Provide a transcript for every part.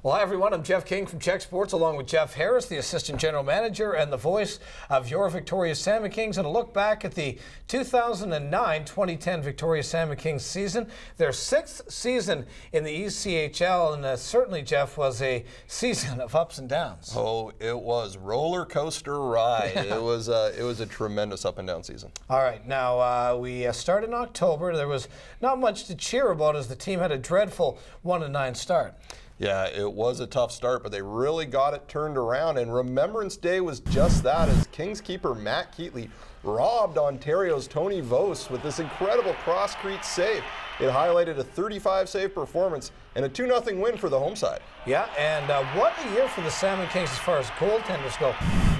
Well, hi, everyone. I'm Jeff King from CHEK Sports, along with Jeff Harris, the Assistant General Manager and the voice of your Victoria Salmon Kings, and a look back at the 2009-2010 Victoria Salmon Kings season, their 6th season in the ECHL, and certainly, Jeff, was a season of ups and downs. Oh, it was roller coaster ride. It was a tremendous up and down season. All right, now we start in October. There was not much to cheer about as the team had a dreadful 1-9 start. Yeah, it was a tough start, but they really got it turned around, and Remembrance Day was just that, as Kings keeper Matt Keatley robbed Ontario's Tony Vos with this incredible cross-crease save. It highlighted a 35-save performance and a 2-0 win for the home side. Yeah, and what a year for the Salmon Kings as far as goaltenders go.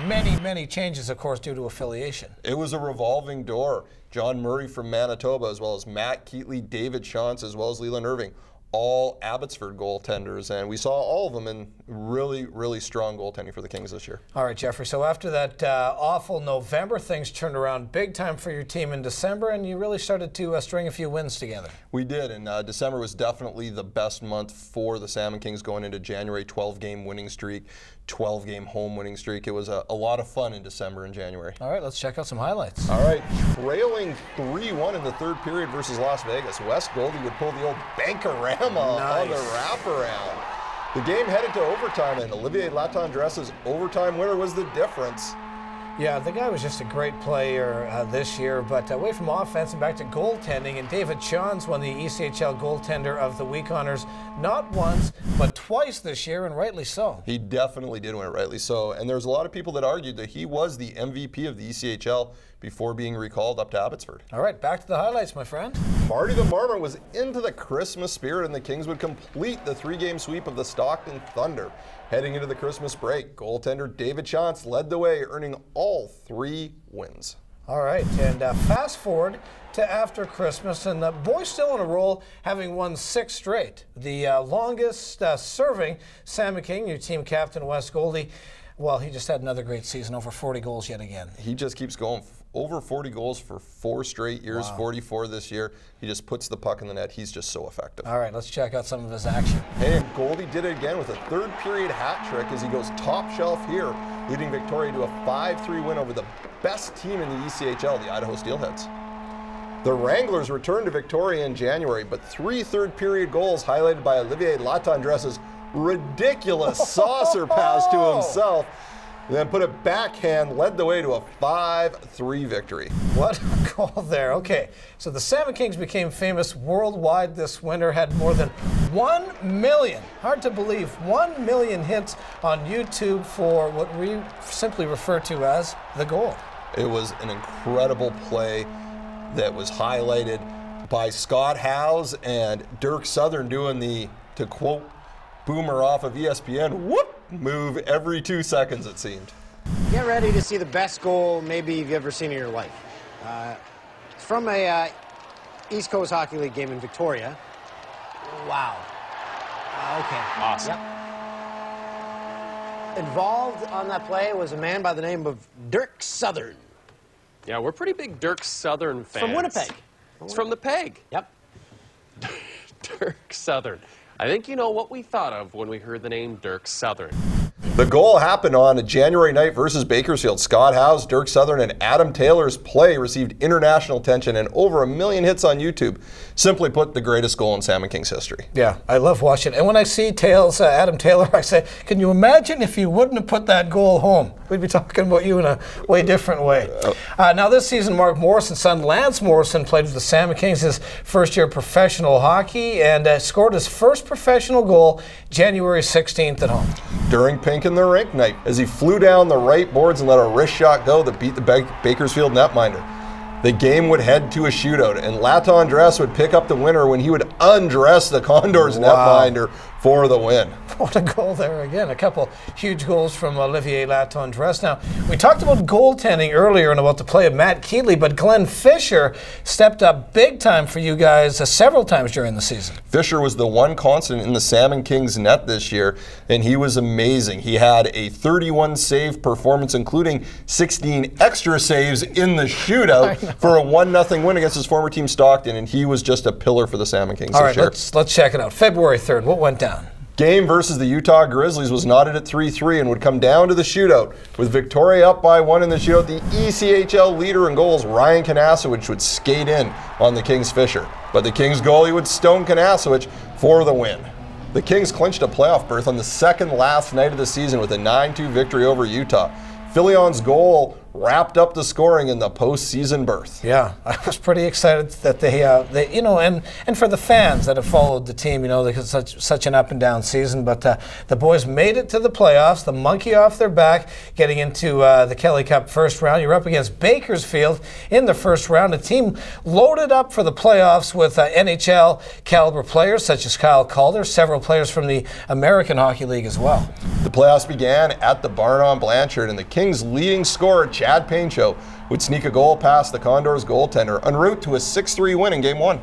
Many changes, of course, due to affiliation. It was a revolving door. John Murray from Manitoba, as well as Matt Keatley, David Shantz, as well as Leland Irving, all Abbotsford goaltenders, and we saw all of them in really strong goaltending for the Kings this year. All right, Jeffrey, so after that awful November, things turned around big time for your team in December, and you really started to string a few wins together. We did, and December was definitely the best month for the Salmon Kings going into January. 12-game winning streak, 12-game home winning streak. It was a lot of fun in December and January. All right, let's check out some highlights. All right, trailing 3-1 in the third period versus Las Vegas, Wes Goldie would pull the old Bankarama on the wraparound. The game headed to overtime, and Olivier Latendresse's overtime winner was the difference. Yeah, the guy was just a great player this year, but away from offense and back to goaltending, and David Shantz won the ECHL Goaltender of the Week honors not once, but twice this year, and rightly so. He definitely did win it, rightly so, and there's a lot of people that argued that he was the MVP of the ECHL before being recalled up to Abbotsford. All right, back to the highlights, my friend. Marty the Marmot was into the Christmas spirit, and the Kings would complete the 3-game sweep of the Stockton Thunder. Heading into the Christmas break, goaltender David Shantz led the way, earning all 3 wins. All right, and fast forward to after Christmas, and the boys still on a roll, having won 6 straight. The longest serving Salmon King, your team captain, Wes Goldie, well, he just had another great season, over 40 goals yet again. He just keeps going. Over 40 goals for 4 straight years, wow. 44 this year. He just puts the puck in the net. He's just so effective. All right, let's check out some of his action. Hey, and Goldie did it again with a third-period hat trick as he goes top shelf here, leading Victoria to a 5-3 win over the best team in the ECHL, the Idaho Steelheads. The Wranglers returned to Victoria in January, but 3 third-period goals highlighted by Olivier Latendresse's ridiculous saucer pass to himself, then put it backhand, led the way to a 5-3 victory. What a goal there. Okay, so the Salmon Kings became famous worldwide this winter, had more than 1 million, hard to believe, 1 million hits on YouTube for what we simply refer to as the goal. It was an incredible play that was highlighted by Scott Howes and Dirk Southern doing the, to quote Boomer off of ESPN, whoop, move every 2 seconds, it seemed. Get ready to see the best goal maybe you've ever seen in your life. It's from a East Coast Hockey League game in Victoria. Wow. Okay. Awesome. Yep. Involved on that play was a man by the name of Dirk Southern. Yeah, we're pretty big Dirk Southern fans. From Winnipeg. It's from the Peg. Yep. Dirk Southern. I think you know what we thought of when we heard the name Dirk Southern. The goal happened on a January night versus Bakersfield. Scott Howes, Dirk Southern, and Adam Taylor's play received international attention and over 1 million hits on YouTube. Simply put, the greatest goal in Salmon Kings history. Yeah, I love watching it. And when I see Adam Taylor, I say, can you imagine if you wouldn't have put that goal home? We'd be talking about you in a way different way. Now this season, Mark Morrison's son, Lance Morrison, played with the Salmon Kings his first year of professional hockey and scored his first professional goal January 16th at home. During Pink in the Rink night, as he flew down the right boards and let a wrist shot go that beat the Bakersfield netminder. The game would head to a shootout, and Latendresse would pick up the winner when he would undress the Condors netminder for the win. What a goal there again. A couple huge goals from Olivier Latendresse. Now, we talked about goaltending earlier and about the play of Matt Keatley, but Glenn Fisher stepped up big time for you guys several times during the season. Fisher was the one constant in the Salmon Kings net this year, and he was amazing. He had a 31 save performance, including 16 extra saves in the shootout for a 1-0 win against his former team Stockton, and he was just a pillar for the Salmon Kings All this right, year. let's check it out. February 3rd, what went down? Game versus the Utah Grizzlies was knotted at 3-3 and would come down to the shootout. With Victoria up by 1 in the shootout, the ECHL leader in goals, Ryan Kanasowicz, would skate in on the Kings' Fisher. But the Kings goalie would stone Kanasowicz for the win. The Kings clinched a playoff berth on the second last night of the season with a 9-2 victory over Utah. Fillion's goal wrapped up the scoring in the postseason berth. Yeah, I was pretty excited that they you know, and for the fans that have followed the team, you know, because such an up and down season. But the boys made it to the playoffs, the monkey off their back, getting into the Kelly Cup first round. You're up against Bakersfield in the first round, a team loaded up for the playoffs with NHL caliber players such as Kyle Calder, several players from the American Hockey League as well. The playoffs began at the Barn on Blanchard, and the Kings' leading scorer, Chad Paincho, would sneak a goal past the Condors goaltender en route to a 6-3 win in Game 1.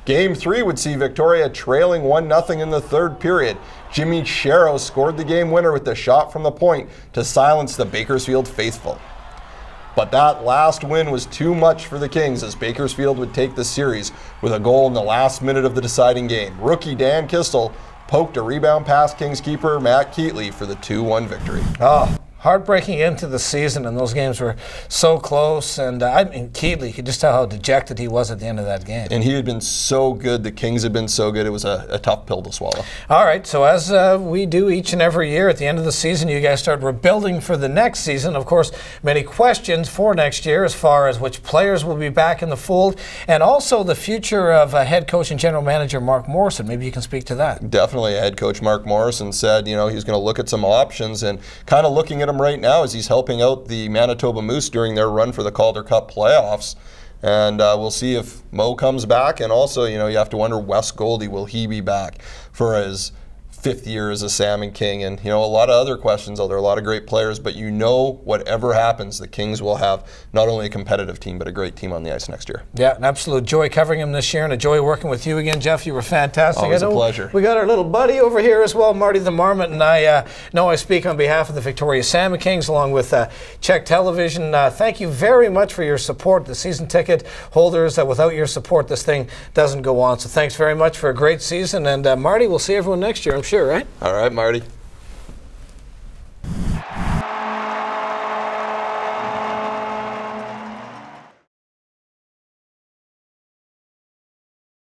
Game 3 would see Victoria trailing 1-0 in the third period. Jimmy Sherrow scored the game winner with the shot from the point to silence the Bakersfield faithful. But that last win was too much for the Kings, as Bakersfield would take the series with a goal in the last minute of the deciding game. Rookie Dan Kistel poked a rebound past Kings keeper Matt Keatley for the 2-1 victory. Oh, heartbreaking into the season, and those games were so close. And I mean, Keatley, you could just tell how dejected he was at the end of that game. And he had been so good. The Kings had been so good. It was a tough pill to swallow. All right, so as we do each and every year, at the end of the season, you guys start rebuilding for the next season. Of course, many questions for next year as far as which players will be back in the fold, and also the future of head coach and general manager Mark Morrison. Maybe you can speak to that. Definitely. Head coach Mark Morrison said, you know, he's going to look at some options, and kind of looking at him right now as he's helping out the Manitoba Moose during their run for the Calder Cup playoffs. And we'll see if Mo comes back, and also, you know, you have to wonder, Wes Goldie, will he be back for his 5th year as a Salmon King? And, you know, a lot of other questions. There are a lot of great players, but you know, whatever happens, the Kings will have not only a competitive team, but a great team on the ice next year. Yeah, an absolute joy covering him this year, and a joy working with you again, Jeff. You were fantastic. Always a pleasure. We got our little buddy over here as well, Marty the Marmot, and I know I speak on behalf of the Victoria Salmon Kings along with CHEK Television. Thank you very much for your support, the season ticket holders. Without your support, this thing doesn't go on. So thanks very much for a great season, and Marty, we'll see everyone next year, I'm sure, right? All right, Marty.